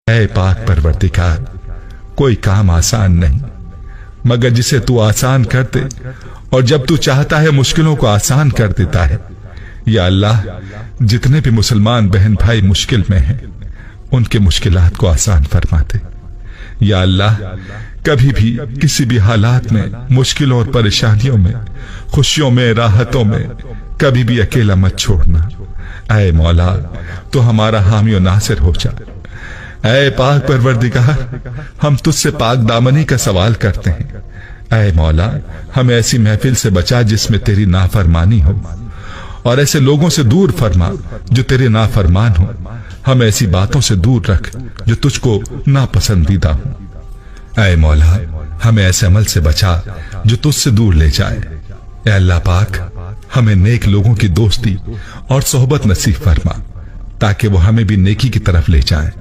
اے پاک پروردگار، کوئی کام آسان نہیں مگر جسے تو آسان کر دے، اور جب تو چاہتا ہے مشکلوں کو آسان کر دیتا ہے۔ یا اللہ، جتنے بھی مسلمان بہن بھائی مشکل میں ہیں ان کے مشکلات کو آسان فرما دے۔ یا اللہ، کبھی بھی کسی بھی حالات میں، مشکلوں اور پریشانیوں میں، خوشیوں میں، راحتوں میں کبھی بھی اکیلا مت چھوڑنا۔ اے مولا، تو ہمارا حامی و ناصر ہو جا۔ اے پاک پروردگار، ہم تجھ سے پاک دامنی کا سوال کرتے ہیں۔ اے مولا، ہمیں ایسی محفل سے بچا جس میں تیری نافرمانی ہو، اور ایسے لوگوں سے دور فرما جو تیرے نافرمان ہو۔ ہم ایسی باتوں سے دور رکھ جو تجھ کو ناپسندیدہ ہوں۔ اے مولا، ہمیں ایسے عمل سے بچا جو تجھ سے دور لے جائے۔ اے اللہ پاک، ہمیں نیک لوگوں کی دوستی اور صحبت نصیب فرما تاکہ وہ ہمیں بھی نیکی کی طرف لے جائیں۔